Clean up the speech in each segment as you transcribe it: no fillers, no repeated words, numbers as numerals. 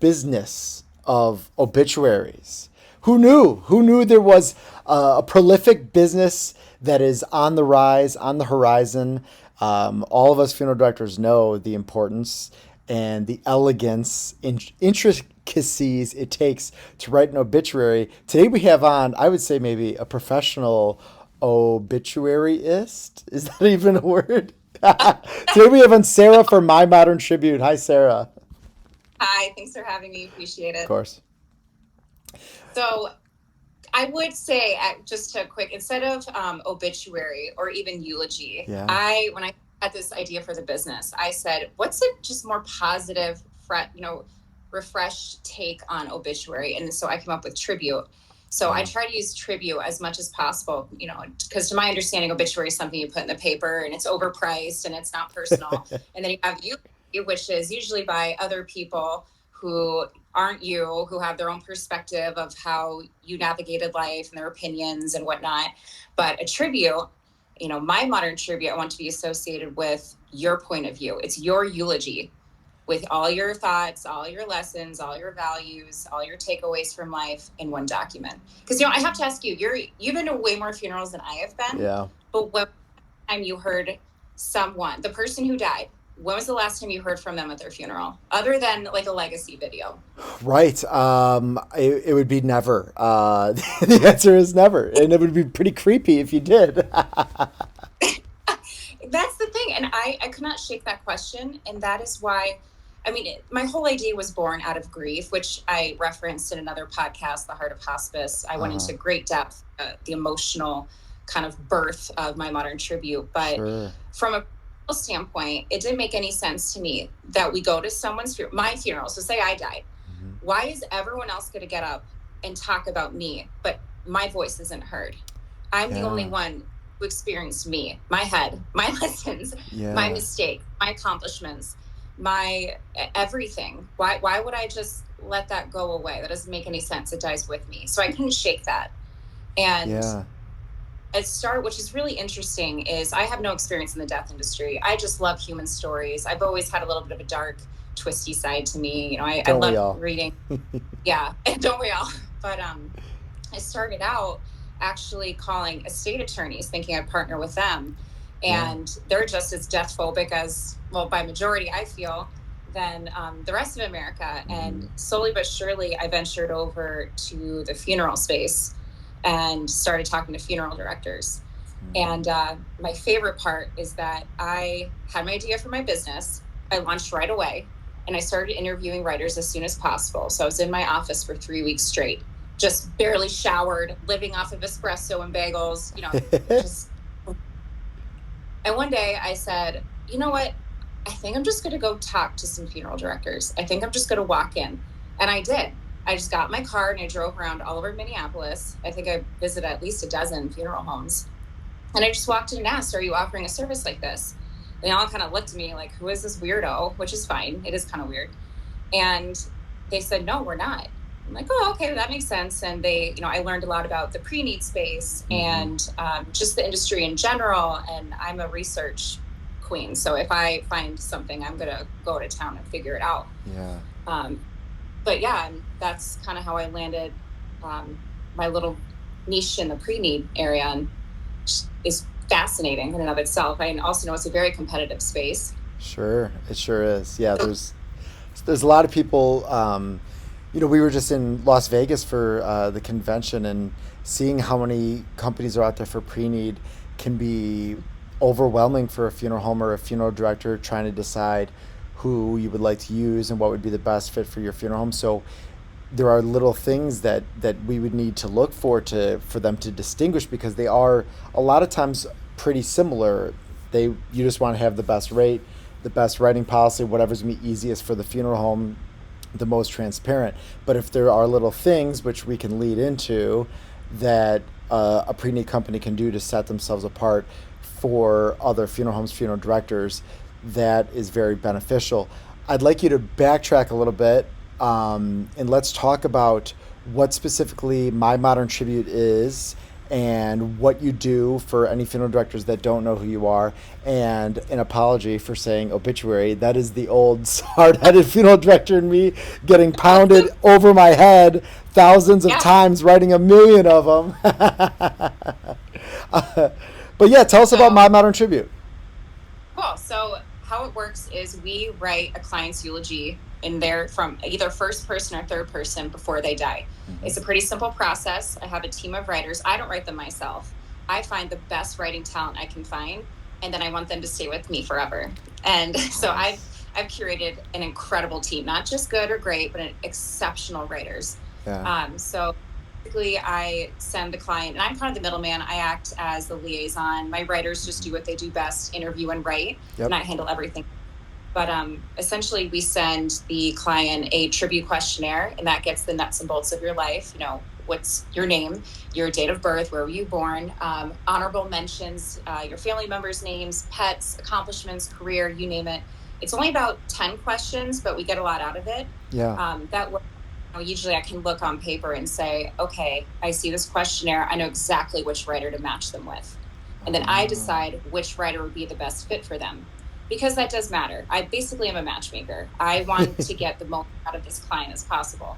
business of obituaries. Who knew? Who knew there was a prolific business that is on the rise, on the horizon? All of us funeral directors know the importance and the elegance, intricacies it takes to write an obituary. Today we have on, I would say maybe a professional obituaryist. Is that even a word? Today we have on Sarah for My Modern Tribute. Hi, Sarah. Hi, thanks for having me. Appreciate Of it. course. So I would say, just a quick, instead of obituary or even eulogy, Yeah. when I had this idea for the business, I said, what's a just more positive, refreshed take on obituary? And so I came up with tribute. So I Yeah. try to use tribute as much as possible, because to my understanding, obituary is something you put in the paper and it's overpriced and it's not personal. And then you have eulogy, which is usually by other people who aren't you, who have their own perspective of how you navigated life and their opinions and whatnot. But a tribute, my modern tribute, I want to be associated with your point of view. It's your eulogy with all your thoughts, all your lessons, all your values, all your takeaways from life in one document. Because I have to ask you, you've been to way more funerals than I have been. Yeah. But when time you heard the person who died, when was the last time you heard from them at their funeral, other than like a legacy video? Right. It would be never. The answer is never. And it would be pretty creepy if you did. That's the thing. And I could not shake that question. And that is why, my whole idea was born out of grief, which I referenced in another podcast, The Heart of Hospice. I went Uh-huh. into great depth, the emotional kind of birth of my modern tribute. But Sure. from a standpoint, it didn't make any sense to me that we go to my funeral. So say I died. Mhm. Why is everyone else going to get up and talk about me, but my voice isn't heard? I'm the only Yeah. one who experienced me, my head, my lessons, my Yeah. mistakes, my accomplishments, my everything. Why would I just let that go away? That doesn't make any sense. It dies with me. So I couldn't shake that. And Yeah. which is really interesting, is I have no experience in the death industry. I just love human stories. I've always had a little bit of a dark, twisty side to me. I Don't we love all? reading. Yeah, don't we all? But I started out actually calling estate attorneys, thinking I'd partner with them. Yeah. And they're just as death phobic as, well, by majority, I feel, than the rest of America. Hmm. And slowly but surely, I ventured over to the funeral space and started talking to funeral directors. And my favorite part is that I had my idea for my business. I launched right away and I started interviewing writers as soon as possible. So I was in my office for 3 weeks straight, just barely showered, living off of espresso and bagels, just. And one day I said, you know what? I think I'm just going to go talk to some funeral directors. I think I'm just going to walk in. And I did. I just got in my car and I drove around all over Minneapolis. I think I visited at least a dozen funeral homes. And I just walked in and asked, are you offering a service like this? And they all kind of looked at me like, who is this weirdo? Which is fine. It is kind of weird. And they said, no, we're not. I'm like, oh, okay, that makes sense. And I learned a lot about the pre-need space Hmm. and just the industry in general. And I'm a research queen. So if I find something, I'm going to go to town and figure it out. Yeah. Um, but yeah, and that's kind of how I landed my little niche in the pre-need area, and is fascinating in and of itself. I also know it's a very competitive space. Sure. It sure is. Yeah. There's a lot of people. We were just in Las Vegas for the convention, and seeing how many companies are out there for pre-need can be overwhelming for a funeral home or a funeral director trying to decide who you would like to use and what would be the best fit for your funeral home. So there are little things that we would need to look for them to distinguish, because they are a lot of times pretty similar. You just want to have the best rate, the best writing policy, whatever's gonna be easiest for the funeral home, the most transparent. But if there are little things which we can lead into that a pre-need company can do to set themselves apart for other funeral homes, funeral directors, that is very beneficial. I'd like you to backtrack a little bit, and let's talk about what specifically My Modern Tribute is and what you do for any funeral directors that don't know who you are, and an apology for saying obituary. That is the old hard-headed funeral director in me getting pounded over my head thousands of Yeah. times, writing a million of them. But yeah, tell us about So My Modern Tribute. cool. So how it works is we write a client's eulogy in there from either first person or third person before they die. It's a pretty simple process. I have a team of writers. I don't write them myself. I find the best writing talent I can find, and then I want them to stay with me forever. And so I've curated an incredible team, not just good or great, but exceptional writers. Yeah. So basically I send the client, and I'm kind of the middleman. I act as the liaison. My writers just do what they do best, interview and write, Yep. and I handle everything. But essentially, we send the client a tribute questionnaire, and that gets the nuts and bolts of your life. You know, what's your name, your date of birth, where were you born, honorable mentions, your family members' names, pets, accomplishments, career, you name it. It's only about 10 questions, but we get a lot out of it. Yeah. That way, usually I can look on paper and say, okay, I see this questionnaire. I know exactly which writer to match them with. And then I decide which writer would be the best fit for them, because that does matter. I basically am a matchmaker. I want to get the most out of this client as possible.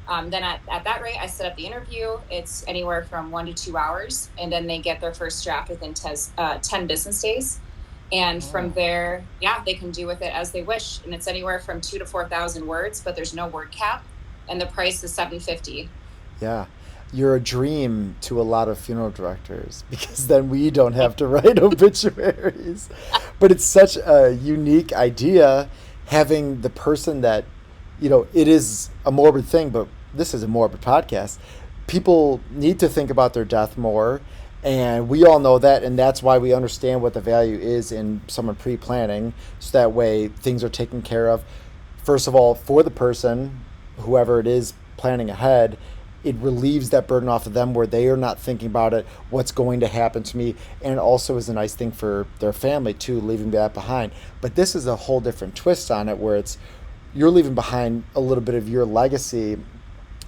Then at that rate, I set up the interview. It's anywhere from 1 to 2 hours, and then they get their first draft within 10 business days. And from there, yeah, they can do with it as they wish. And it's anywhere from 2 to 4,000 words, but there's no word cap, and the price is $750. Yeah. You're a dream to a lot of funeral directors because then we don't have to write obituaries. But it's such a unique idea having the person that, it is a morbid thing, but this is a morbid podcast. People need to think about their death more. And we all know that. And that's why we understand what the value is in someone pre planning. So that way things are taken care of, first of all, for the person, whoever it is planning ahead. It relieves that burden off of them where they are not thinking about it, what's going to happen to me. And it also is a nice thing for their family too, leaving that behind. But this is a whole different twist on it where you're leaving behind a little bit of your legacy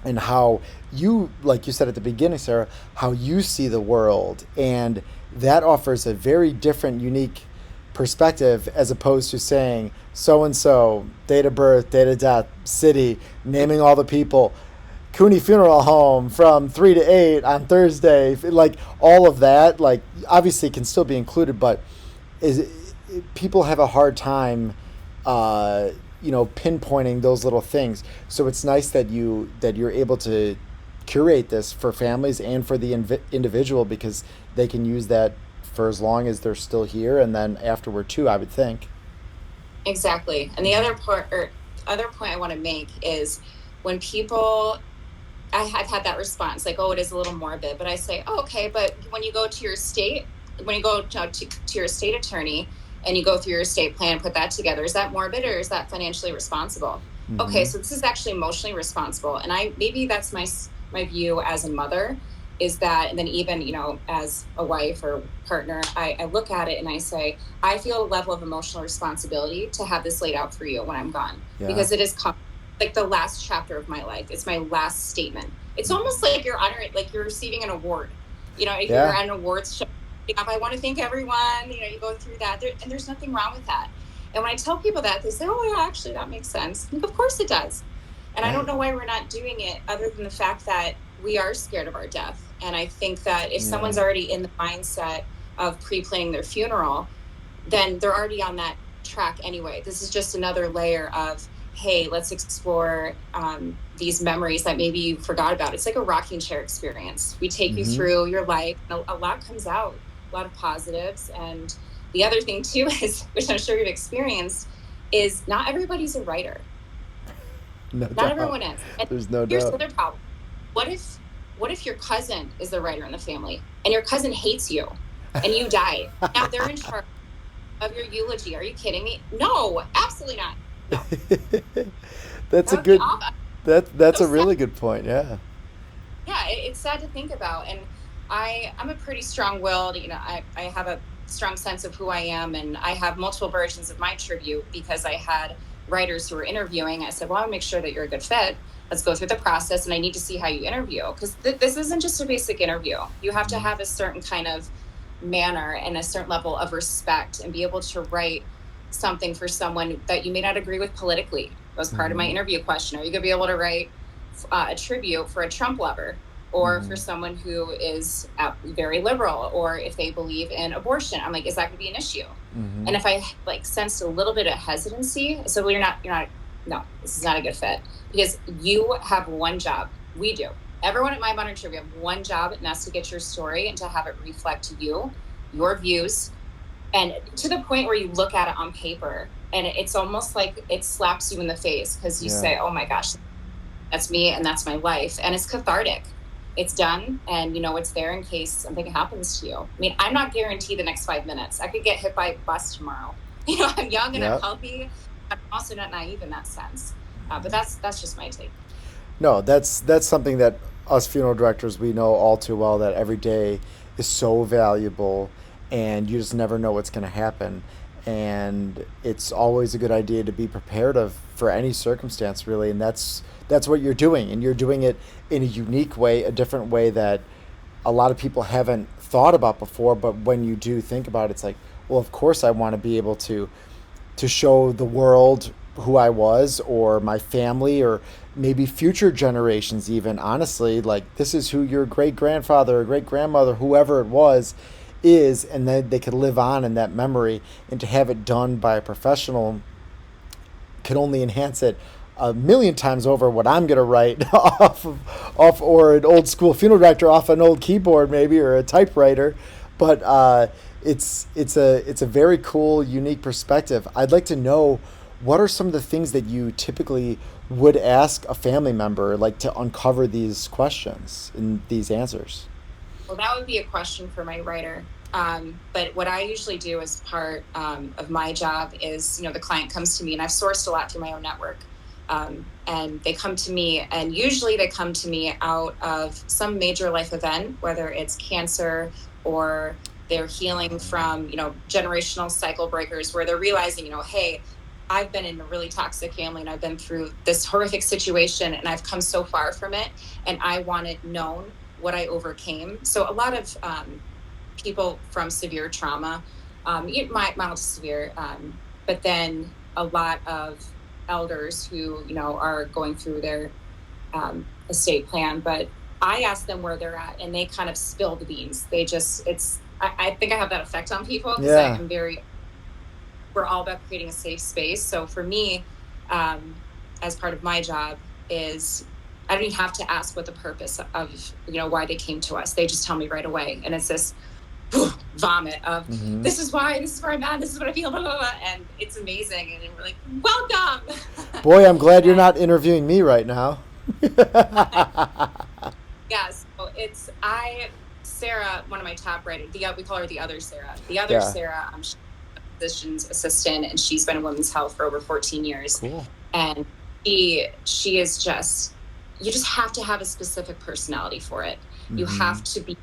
and how you, like you said at the beginning, Sarah, how you see the world. And that offers a very different, unique perspective as opposed to saying so-and-so, date of birth, date of death, city, naming all the people. Cooney Funeral Home from 3 to 8 on Thursday, like all of that, like obviously can still be included, but people have a hard time, pinpointing those little things. So it's nice that you're able to curate this for families and for the individual because they can use that for as long as they're still here, and then afterward too, I would think. Exactly. And the other point I want to make is when people, I've had that response, like, oh, it is a little morbid, but I say, oh, okay, but when you go to your estate attorney and you go through your estate plan and put that together, is that morbid or is that financially responsible? Mm-hmm. Okay, so this is actually emotionally responsible. And maybe that's my view as a mother, is that, and then even, as a wife or partner, I look at it and I say, I feel a level of emotional responsibility to have this laid out for you when I'm gone, because it is like the last chapter of my life. It's my last statement. It's almost like you're honoring, like you're receiving an award. If you're at an awards show, I want to thank everyone. You go through that, and there's nothing wrong with that. And when I tell people that, they say, "Oh, yeah, actually, that makes sense." Like, of course it does. And I don't know why we're not doing it, other than the fact that we are scared of our death. And I think that if someone's already in the mindset of pre-planning their funeral, then they're already on that track anyway. This is just another layer of, hey, let's explore these memories that maybe you forgot about. It's like a rocking chair experience. We take you through your life. A lot comes out, a lot of positives. And the other thing too is, which I'm sure you've experienced, is not everybody's a writer. Not everyone is. And there's no doubt. Here's the other problem. What if your cousin is the writer in the family and your cousin hates you and you die? Now they're in charge of your eulogy. Are you kidding me? No, absolutely not. No. That's a really good point. Yeah. Yeah, it's sad to think about. And I'm a pretty strong-willed, I have a strong sense of who I am, and I have multiple versions of my tribute because I had writers who were interviewing, I said, well, I want to make sure that you're a good fit. Let's go through the process, and I need to see how you interview, because this isn't just a basic interview. You have to have a certain kind of manner and a certain level of respect and be able to write something for someone that you may not agree with politically. That was part of my interview question. Are you going to be able to write a tribute for a Trump lover, or for someone who is very liberal, or if they believe in abortion? I'm like, is that going to be an issue? And if I like sensed a little bit of hesitancy, so well, you're not, no, this is not a good fit, because you have one job. We do. Everyone at My Modern Trivia have one job, and that's to get your story and to have it reflect you, your views, and to the point where you look at it on paper and it's almost like it slaps you in the face, because you say, oh my gosh, that's me and that's my life. And it's cathartic. It's done, and it's there in case something happens to you. I mean, I'm not guaranteed the next 5 minutes. I could get hit by a bus tomorrow. I'm young and I'm healthy. I'm also not naive in that sense. But that's just my take. No, that's something that us funeral directors, we know all too well, that every day is so valuable, and you just never know what's going to happen. And it's always a good idea to be prepared for any circumstance, really. And that's what you're doing, and you're doing it in a unique way, a different way that a lot of people haven't thought about before. But when you do think about it, it's like, well, of course I want to be able to show the world who I was, or my family, or maybe future generations even. Honestly, like, this is who your great grandfather or great grandmother, whoever it was, is, and then they could live on in that memory. And to have it done by a professional can only enhance it a million times over what I'm gonna write off or an old school funeral director off an old keyboard maybe, or a typewriter. But it's a very cool, unique perspective. I'd like to know, what are some of the things that you typically would ask a family member, like, to uncover these questions and these answers? Well, that would be a question for my writer. But what I usually do as part of my job is, the client comes to me, and I've sourced a lot through my own network. And they come to me, and usually they come to me out of some major life event, whether it's cancer, or they're healing from, generational cycle breakers, where they're realizing, hey, I've been in a really toxic family, and I've been through this horrific situation, and I've come so far from it, and I want it known what I overcame. So a lot of people from severe trauma, mild to severe, but then a lot of elders who, are going through their estate plan. But I ask them where they're at, and they kind of spill the beans. They just, I think I have that effect on people, because we're all about creating a safe space. So for me, as part of my job, is I don't even have to ask what the purpose of, why they came to us. They just tell me right away. And it's this vomit of, this is where I'm at, this is what I feel, blah, blah, blah. And it's amazing. And we're like, welcome. Boy, I'm glad you're not interviewing me right now. Yes. So Sarah, one of my top writers, we call her the other Sarah. Sarah, she's a physician's assistant, and she's been in women's health for over 14 years. Cool. And she is just, you just have to have a specific personality for it. You have to be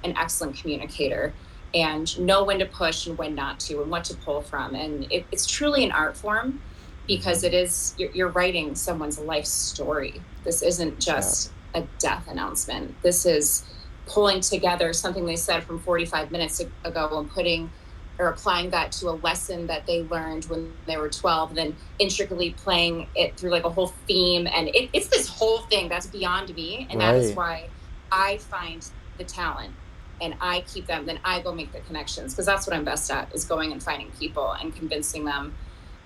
an excellent communicator and know when to push and when not to, and what to pull from. And it's truly an art form, because it is, you're writing someone's life story. This isn't just a death announcement. This is pulling together something they said from 45 minutes ago, and putting or applying that to a lesson that they learned when they were 12, and then intricately playing it through like a whole theme. And it's this whole thing that's beyond me. And that is why I find the talent, and I keep them, then I go make the connections, because that's what I'm best at, is going and finding people and convincing them,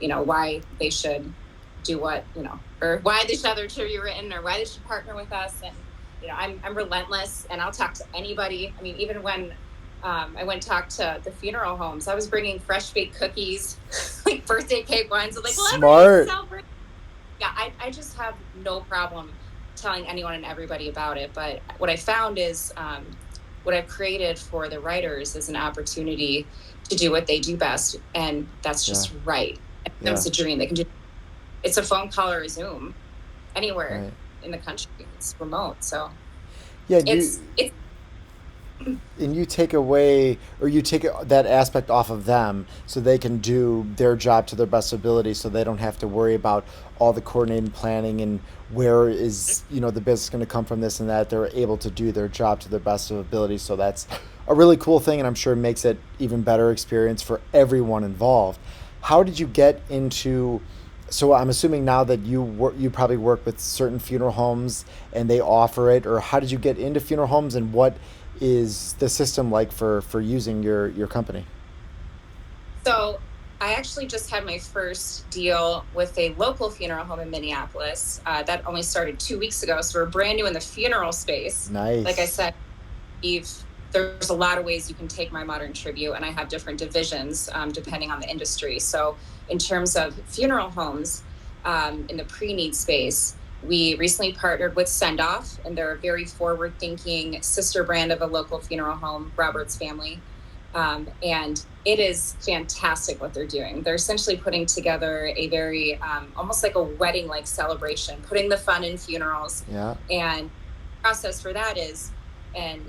why they should do what, or why they should have their trivia written, or why they should partner with us. And, I'm relentless, and I'll talk to anybody. I mean, even when I went and talked to the funeral homes, I was bringing fresh baked cookies, like birthday cake ones. I'm like, smart. Yeah, I just have no problem telling anyone and everybody about it. But what I found is, what I've created for the writers is an opportunity to do what they do best, and that's just write. It's a dream. They can do. It's a phone call or a Zoom, anywhere in the country. It's remote, so it's and you take away, or you take that aspect off of them so they can do their job to their best ability, so they don't have to worry about all the coordinating, planning, and where is, the business going to come from, this and that. They're able to do their job to their best of ability. So that's a really cool thing, and I'm sure it makes it even better experience for everyone involved. How did you get into, so I'm assuming now that you probably work with certain funeral homes and they offer it, or how did you get into funeral homes, and what is the system like for using your company? So I actually just had my first deal with a local funeral home in Minneapolis. That only started 2 weeks ago, so we're brand new in the funeral space. Like I Nice. said, Eve, there's a lot of ways you can take my modern tribute, and I have different divisions depending on the industry. So, in terms of funeral homes in the pre-need space, we recently partnered with Send Off, and they're a very forward-thinking sister brand of a local funeral home, Robert's Family. And it is fantastic what they're doing. They're essentially putting together a very almost like a wedding like celebration, putting the fun in funerals. Yeah. And the process for that is, and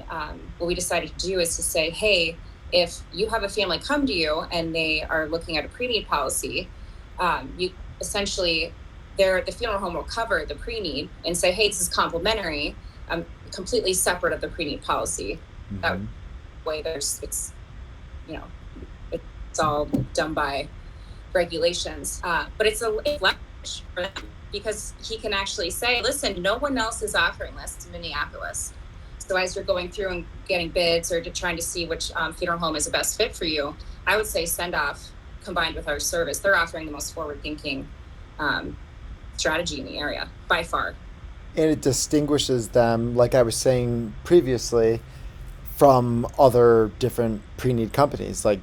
what we decided to do is to say, hey, if you have a family come to you and they are looking at a pre-need policy, you essentially, the funeral home will cover the pre-need and say, hey, this is complimentary, completely separate of the pre-need policy. That Mm-hmm. way, you know, it's all done by regulations. But it's leverage for them because he can actually say, listen, no one else is offering this in Minneapolis. So as you're going through and getting bids or trying to see which funeral home is the best fit for you, I would say Send Off combined with our service, they're offering the most forward thinking um, strategy in the area by far. And it distinguishes them, like I was saying previously, from other different pre-need companies. Like,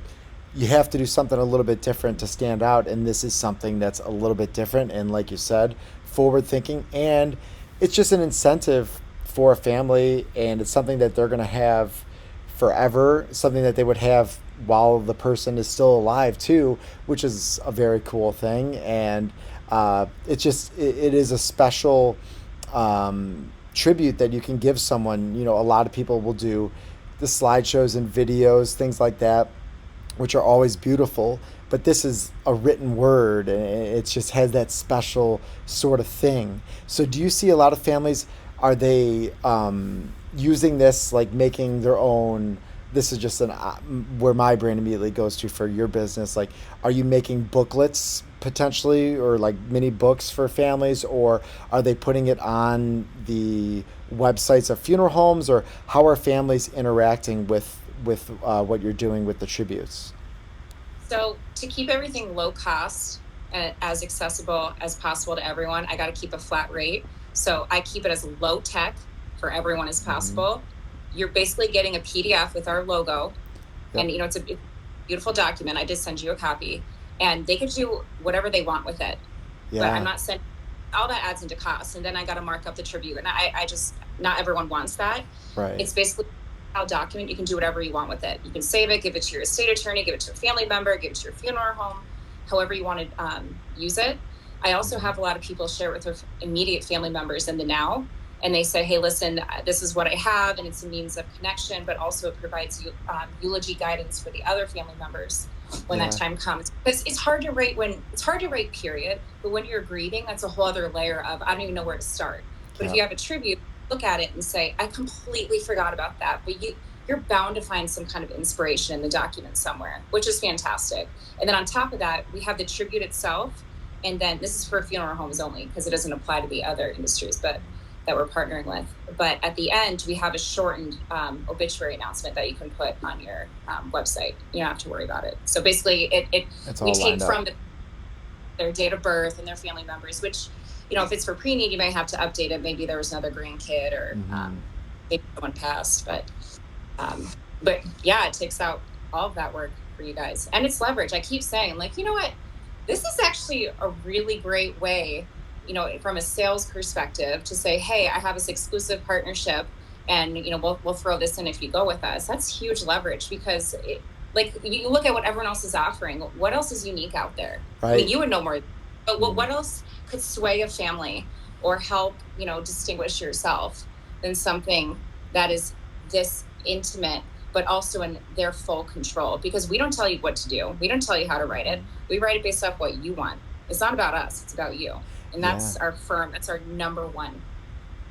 you have to do something a little bit different to stand out, and this is something that's a little bit different, and like you said, forward thinking, and it's just an incentive for a family, and it's something that they're going to have forever, something that they would have while the person is still alive too, which is a very cool thing. And it is a special tribute that you can give someone. A lot of people will do the slideshows and videos, things like that, which are always beautiful. But this is a written word, and it just has that special sort of thing. So, do you see a lot of families? Are they using this, like making their own? This is just where my brain immediately goes to for your business. Like, are you making booklets potentially, or like mini books for families, or are they putting it on the websites of funeral homes, or how are families interacting with what you're doing with the tributes? So to keep everything low cost and as accessible as possible to everyone, I got to keep a flat rate. So I keep it as low tech for everyone as Mm-hmm. possible. You're basically getting a PDF with our logo, Yep. and it's a beautiful document. I did send you a copy, and they could do whatever they want with it. But I'm Yeah. not sending all that adds into cost, and then I got to mark up the tribute, and I just not everyone wants that. Right. It's basically a document. You can do whatever you want with it. You can save it, give it to your estate attorney, give it to a family member, give it to your funeral home, however you want to use it. I also Mm-hmm. have a lot of people share it with their immediate family members in the now, and they say, hey, listen, this is what I have, and it's a means of connection, but also it provides you eulogy guidance for the other family members when that Yeah. time comes. Because it's hard to write, period. But when you're grieving, that's a whole other layer of I don't even know where to start. But if Yeah. you have a tribute, look at it and say, I completely forgot about that. But you're bound to find some kind of inspiration in the document somewhere, which is fantastic. And then on top of that, we have the tribute itself. And then this is for funeral homes only because it doesn't apply to the other industries, but that we're partnering with. But at the end, we have a shortened obituary announcement that you can put on your website. You don't have to worry about it. So basically, It's we all take lined up. from their date of birth and their family members, which, if it's for pre-need, you may have to update it. Maybe there was another grandkid or Mm-hmm. maybe someone passed. Um, but yeah, it takes out all of that work for you guys. And it's leverage. I keep saying, like, you know what? This is actually a really great way, from a sales perspective to say, hey, I have this exclusive partnership and, we'll throw this in if you go with us. That's huge leverage because like you look at what everyone else is offering. What else is unique out there? I mean, Right. you would know more, but Mm-hmm. what else could sway a family or help, distinguish yourself than something that is this intimate, but also in their full control, because we don't tell you what to do. We don't tell you how to write it. We write it based off what you want. It's not about us. It's about you. And Yeah. that's our number one,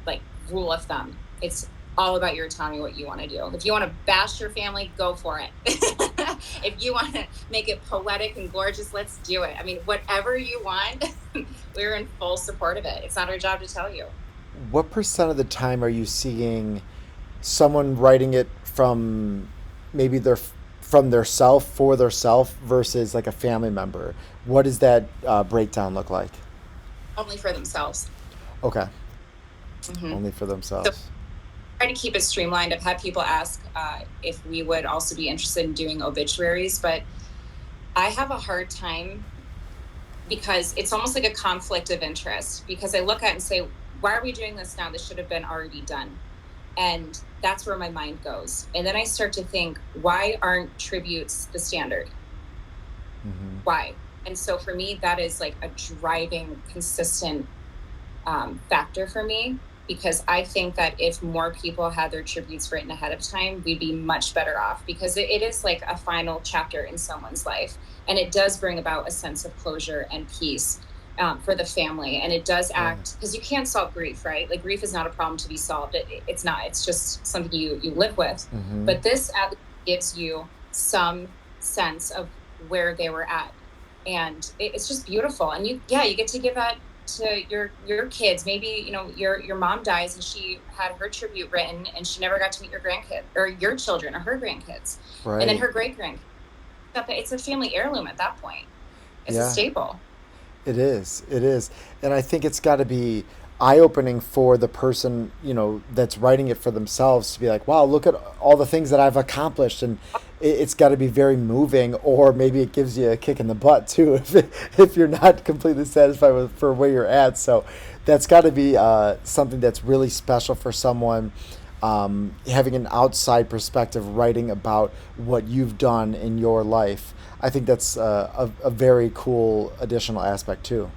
like, rule of thumb. It's all about your autonomy, what you want to do. If you want to bash your family, go for it. If you want to make it poetic and gorgeous, let's do it. I mean, whatever you want, we're in full support of it. It's not our job to tell you. What percent of the time are you seeing someone writing it from maybe from their self for their self versus like a family member? What does that breakdown look like? Only for themselves. Okay, Mm-hmm. only for So themselves. try to keep it streamlined. I've had people ask if we would also be interested in doing obituaries, but I have a hard time because it's almost like a conflict of interest, because I look at it and say, why are we doing this now? This should have been already done. And that's where my mind goes. And then I start to think, why aren't tributes the standard? Hmm. Why? And so for me, that is like a driving, consistent factor for me, because I think that if more people had their tributes written ahead of time, we'd be much better off, because it is like a final chapter in someone's life. And it does bring about a sense of closure and peace for the family. And it does Yeah. act, because you can't solve grief, right? Like, grief is not a problem to be solved. It's not, it's just something you live with. Hmm. But this at least gives you some sense of where they were at. And it's just beautiful. And you get to give that to your kids. Maybe, your mom dies and she had her tribute written and she never got to meet your grandkid or your children or her grandkids, and then Right. her great grandkids. It's a family heirloom at that point. It's a Yeah. staple. It is. It is. And I think it's got to be eye opening for the person, that's writing it for themselves to be like, wow, look at all the things that I've accomplished. And it's got to be very moving, or maybe it gives you a kick in the butt too if you're not completely satisfied with for where you're at. So that's got to be something that's really special for someone, having an outside perspective, writing about what you've done in your life. I think that's a very cool additional aspect too.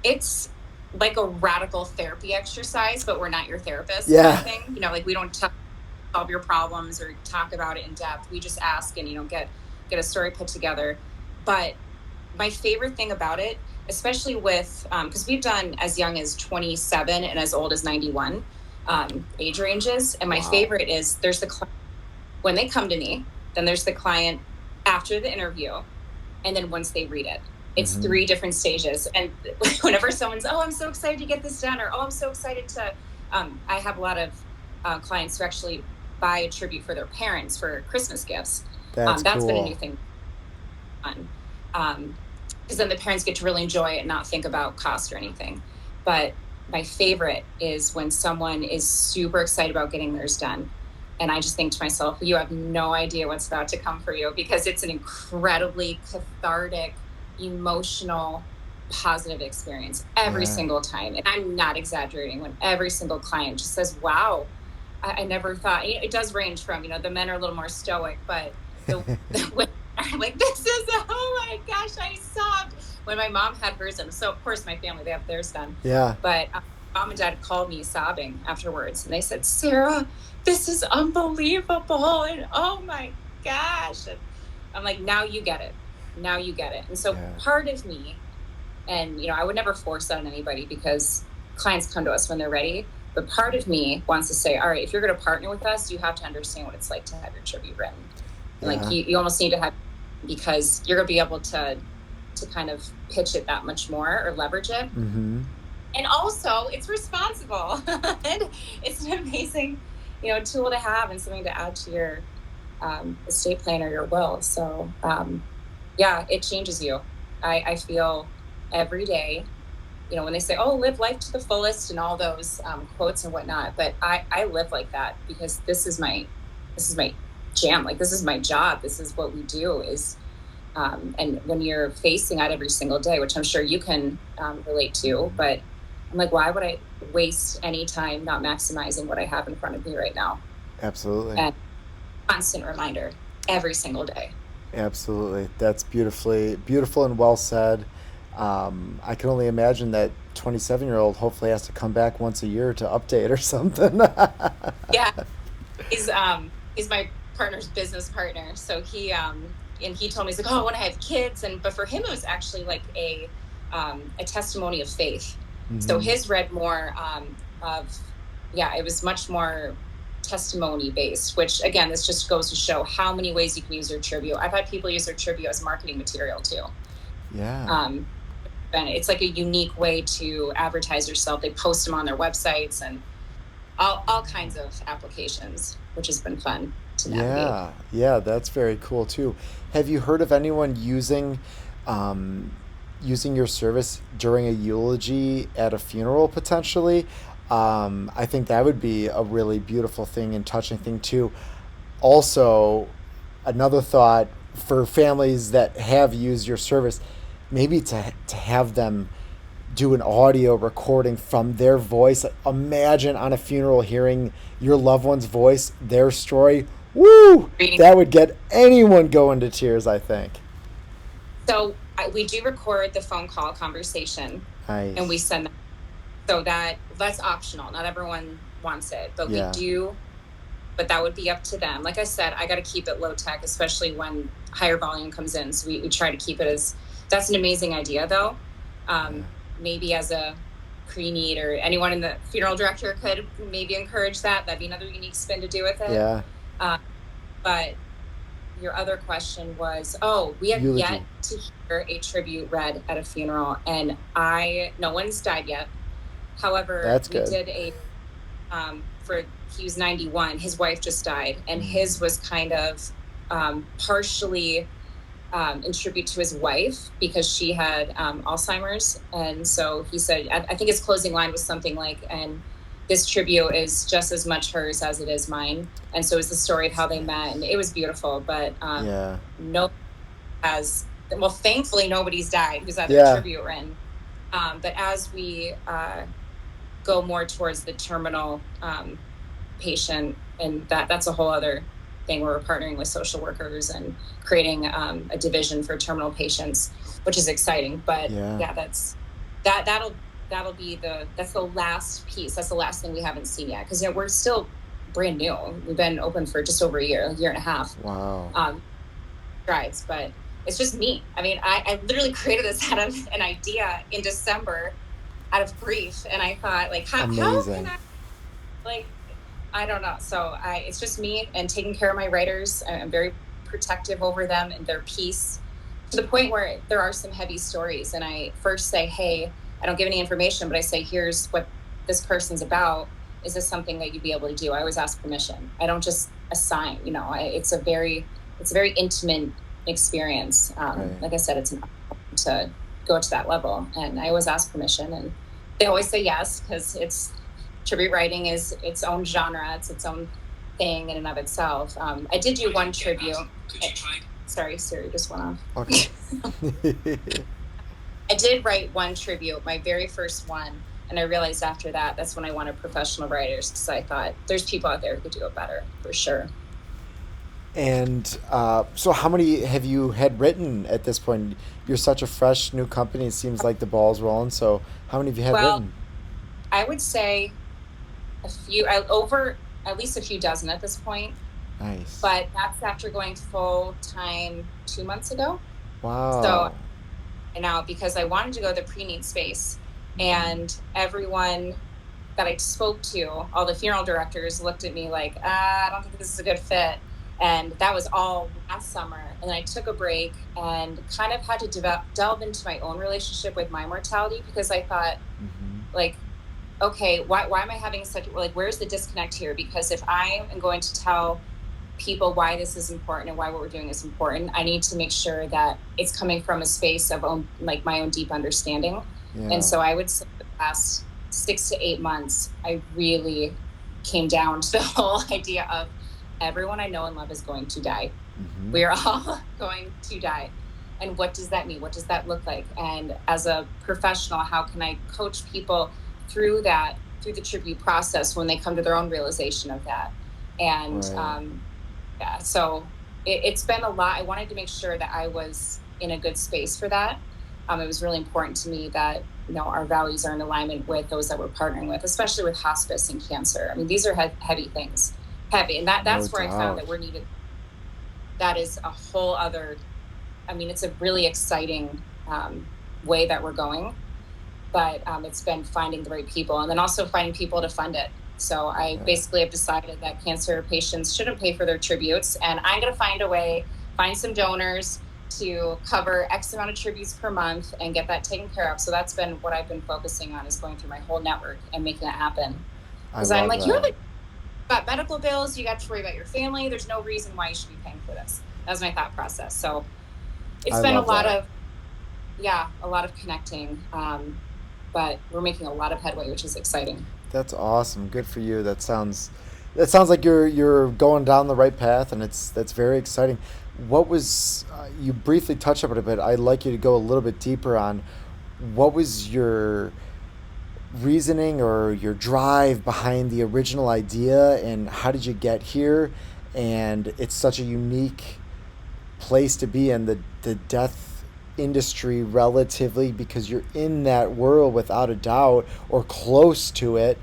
It's like a radical therapy exercise, but we're not your therapist, kind of Yeah, thing. Like, we don't solve your problems or talk about it in depth. We just ask and, get a story put together. But my favorite thing about it, especially with, because we've done as young as 27 and as old as 91 age ranges. And my wow. favorite is, there's the client when they come to me, then there's the client after the interview, and then once they read it. It's Hmm. three different stages. And whenever someone's, oh, I'm so excited to get this done, or, oh, I'm so excited to, I have a lot of clients who actually buy a tribute for their parents for Christmas gifts. That's That's been a new cool. thing. Fun. Because then the parents get to really enjoy it and not think about cost or anything. But my favorite is when someone is super excited about getting theirs done. And I just think to myself, you have no idea what's about to come for you, because it's an incredibly cathartic, emotional, positive experience every Yeah. single time. And I'm not exaggerating when every single client just says, wow, I never thought. It does range from, the men are a little more stoic, but the women are like, this is, oh my gosh, I sobbed when my mom had hers done. So of course my family, they have theirs done. Yeah. But mom and dad called me sobbing afterwards, and they said, Sarah, this is unbelievable. And oh my gosh. And I'm like, now you get it. Now you get it. And so Yeah. part of me, and I would never force that on anybody, because clients come to us when they're ready. But part of me wants to say, all right, if you're going to partner with us, you have to understand what it's like to have your tribute written. And like, Yeah. you almost need to have, because you're going to be able to kind of pitch it that much more or leverage it. Hmm. And also, it's responsible. And it's an amazing, tool to have, and something to add to your estate plan or your will. So yeah, it changes you. I feel every day, when they say, oh, live life to the fullest and all those quotes and whatnot. But I live like that, because this is my jam. Like, this is my job. This is what we do is, and when you're facing that every single day, which I'm sure you can relate to, but I'm like, why would I waste any time not maximizing what I have in front of me right now? Absolutely. And constant reminder every single day. Absolutely. That's beautiful and well said. I can only imagine that 27-year-old hopefully has to come back once a year to update or something. Yeah. He's my partner's business partner. So and he told me, he's like, oh, I want to have kids. But for him, it was actually like a testimony of faith. So his read more it was much more testimony based, which again, this just goes to show how many ways you can use your tribute. I've had people use their tribute as marketing material too. Yeah. And it's like a unique way to advertise yourself. They post them on their websites and all kinds of applications, which has been fun to navigate. Yeah, that's very cool too. Have you heard of anyone using your service during a eulogy at a funeral potentially? I think that would be a really beautiful thing and touching thing too. Also, another thought for families that have used your service, maybe to have them do an audio recording from their voice. Imagine on a funeral hearing your loved one's voice, their story. Woo! That would get anyone go into tears, I think. So we do record the phone call conversation. Nice. And we send that. So that's optional. Not everyone wants it, but we do. But that would be up to them. Like I said, I got to keep it low tech, especially when higher volume comes in. So we try to keep it as. That's an amazing idea, though. Maybe as a pre-need or anyone in the funeral director could maybe encourage that. That'd be another unique spin to do with it. Yeah. But your other question was, we have yet to hear a tribute read at a funeral, and no one's died yet. However, that's good. We did he was 91. His wife just died, and his was kind of partially in tribute to his wife because she had Alzheimer's. And so he said, I think his closing line was something like, and this tribute is just as much hers as it is mine. And so it was the story of how they met, and it was beautiful. But thankfully nobody's died who's had their tribute written. But as we go more towards the terminal patient, and that's a whole other thing where we're partnering with social workers and creating a division for terminal patients, which is exciting. But that'll be that's the last piece. That's the last thing we haven't seen yet, because we're still brand new. We've been open for just over a year and a half. Wow. Strides, but it's just me. I mean, I literally created this out of an idea in December out of grief, and I thought, like, how can I, like, I don't know. So it's just me and taking care of my writers. I'm very protective over them and their peace, to the point where there are some heavy stories. And I first say, hey, I don't give any information, but I say, here's what this person's about. Is this something that you'd be able to do? I always ask permission. I don't just assign, it's a very intimate experience. Like I said, it's an honor to go to that level. And I always ask permission, and they always say yes, because tribute writing is its own genre. It's its own thing in and of itself. I did do one tribute. Sorry, Siri just went off. Okay. I did write one tribute, my very first one. And I realized after that, that's when I wanted professional writers, because I thought there's people out there who could do it better, for sure. And so how many have you had written at this point? You're such a fresh new company. It seems like the ball's rolling. So how many have you had written? I would say a few, over at least a few dozen at this point. Nice. But that's after going full time 2 months ago. Wow. So now, because I wanted to go the pre-need space, and everyone that I spoke to, all the funeral directors, looked at me like, I don't think this is a good fit. And that was all last summer. And then I took a break and kind of had to delve into my own relationship with my mortality, because I thought, like, okay, why am I having where's the disconnect here? Because if I am going to tell people why this is important and why what we're doing is important, I need to make sure that it's coming from a space of my own deep understanding. Yeah. And so I would say the past 6 to 8 months, I really came down to the whole idea of everyone I know and love is going to die. We are all going to die. And what does that mean? What does that look like? And as a professional, how can I coach people through the tribute process when they come to their own realization of that? And so it's been a lot. I wanted to make sure that I was in a good space for that. It was really important to me that our values are in alignment with those that we're partnering with, especially with hospice and cancer. I mean, these are heavy things. heavy. And No that's where I found doubt. that we're needed. That is a whole other, I mean, it's a really exciting way that we're going, but it's been finding the right people and then also finding people to fund it. So I Yeah. basically have decided that cancer patients shouldn't pay for their tributes, and I'm going to find a way, find some donors to cover X amount of tributes per month and get that taken care of. So that's been what I've been focusing on, is going through my whole network and making that happen. I Because I'm love like, you're that. like, got medical bills, you got to worry about your family. There's no reason why you should be paying for this. That was my thought process. So it's I been a love lot that. of, yeah, a lot of connecting. But we're making a lot of headway, which is exciting. That's awesome. Good for you. That sounds like you're going down the right path, and that's very exciting. What was you briefly touched on it a bit? I'd like you to go a little bit deeper on what was your reasoning or your drive behind the original idea, and how did you get here? And it's such a unique place to be in the death industry relatively, because you're in that world without a doubt or close to it.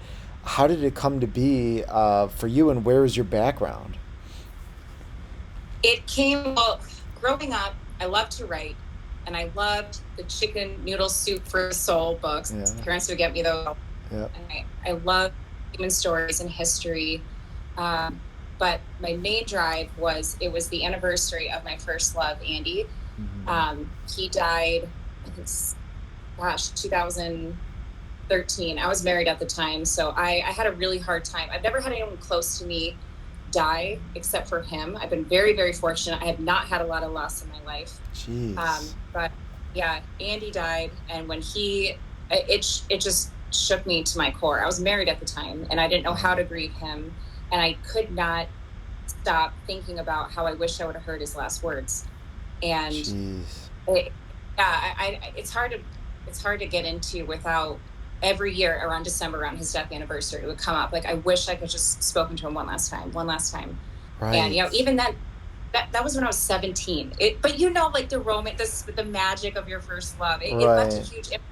How did it come to be for you, and where is your background? It came, well, growing up, I loved to write, and I loved the chicken noodle soup for soul books. Yeah, Parents would get me those. yeah. And I love human stories and history. Um, but my main drive was, it was the anniversary of my first love, Andy. Hmm. He died, I think, gosh, 2013. I was married at the time. So I had a really hard time. I've never had anyone close to me die except for him. I've been very, very fortunate. I have not had a lot of loss in my life. Jeez. But yeah, Andy died. And when it just shook me to my core. I was married at the time and I didn't know how Yeah. to grieve him. And I could not stop thinking about how I wish I would have heard his last words. And Jeez. it, yeah, it's hard to get into without, every year around December, around his death anniversary, it would come up. Like, I wish I could just spoken to him one last time. And, Right. even then, that was when I was 17. But like the magic of your first love, it left a Right. huge impact,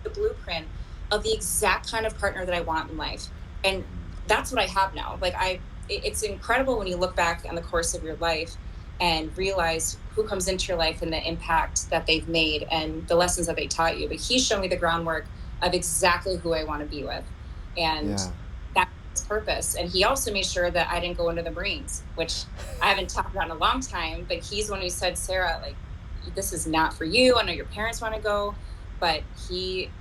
the blueprint of the exact kind of partner that I want in life. And that's what I have now. Like, it's incredible when you look back on the course of your life and realize who comes into your life and the impact that they've made and the lessons that they taught you. But he showed me the groundwork of exactly who I want to be with. And Yeah. that's his purpose. And he also made sure that I didn't go into the Marines, which I haven't talked about in a long time, but he's the one who said, Sarah, like, this is not for you. I know your parents want to go, but he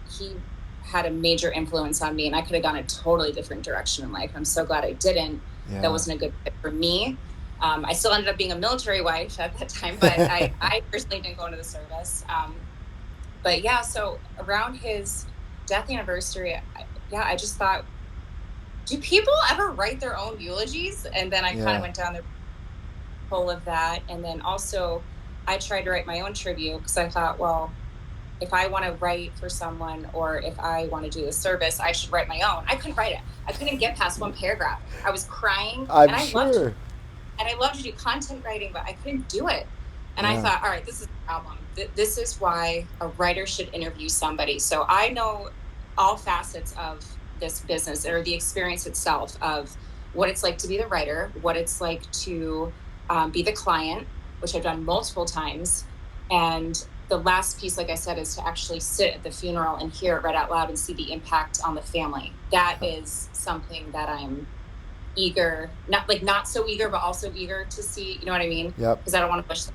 had a major influence on me, and I could have gone a totally different direction in life. I'm so glad I didn't. That Yeah. wasn't a good fit for me. I still ended up being a military wife at that time, but I personally didn't go into the service. But yeah, so around his death anniversary, I just thought, do people ever write their own eulogies? And then I kind of Yeah. went down the hole of that. And then also I tried to write my own tribute, because I thought, well, if I want to write for someone or if I want to do a service, I should write my own. I couldn't write it. I couldn't get past one paragraph. I was crying, I'm and sure. I love to do content writing, but I couldn't do it. And I Yeah. thought, all right, this is a problem. This is why a writer should interview somebody. So I know all facets of this business, or the experience itself, of what it's like to be the writer, what it's like to be the client, which I've done multiple times. And the last piece, like I said, is to actually sit at the funeral and hear it read out loud and see the impact on the family. That is something that I'm eager, not so eager, but also eager to see, you know what I mean? Yep. Because I don't want to push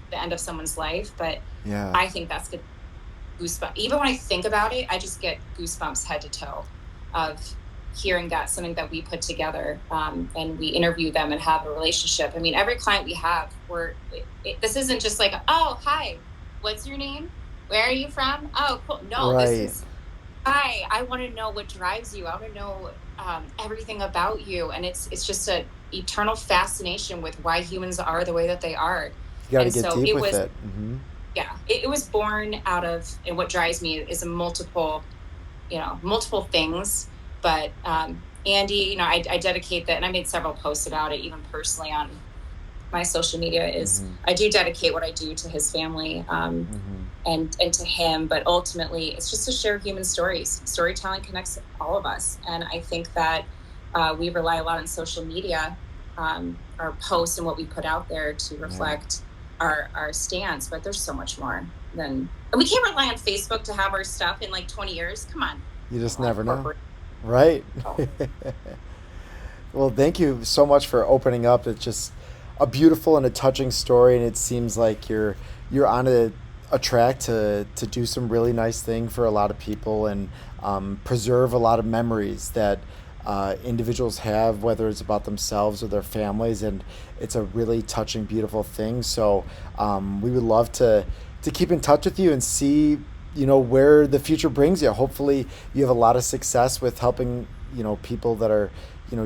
the end of someone's life, but Yeah. I think that's good. Goosebumps. Even when I think about it, I just get goosebumps head to toe of hearing that, something that we put together, and we interview them and have a relationship. I mean, every client we have, this isn't just like, oh, hi, what's your name? Where are you from? Oh, cool. No, this Right. is, hi, I want to know what drives you. I want to know everything about you. And it's just a eternal fascination with why humans are the way that they are. You got to And get so deep it with was, it. Hmm. yeah, it was born out of, and what drives me is a multiple things. But Andy, I dedicate that, and I made several posts about it, even personally on my social media, is Hmm. I do dedicate what I do to his family, Hmm. and to him. But ultimately, it's just to share human stories. Storytelling connects all of us. And I think that We rely a lot on social media, our posts and what we put out there to Yeah. reflect our stance. But there's so much more than, and we can't rely on Facebook to have our stuff in like 20 years. Come on, You we just don't want never know. corporate. Right. Oh, Well, thank you so much for opening up. It's just a beautiful and a touching story, and it seems like you're on a track to do some really nice thing for a lot of people and preserve a lot of memories that individuals have, whether it's about themselves or their families, and it's a really touching, beautiful thing. So we would love to keep in touch with you and see where the future brings you. Hopefully, you have a lot of success with helping people that are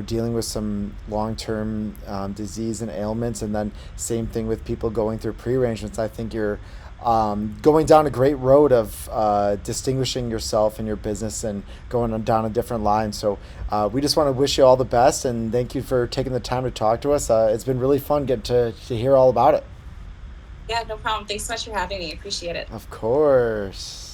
dealing with some long-term disease and ailments, and then same thing with people going through prearrangements. I think you're going down a great road of distinguishing yourself and your business and going down a different line. So we just want to wish you all the best and thank you for taking the time to talk to us. It's been really fun getting to hear all about it. yeah, no problem. Thanks so much for having me. Appreciate it. Of course.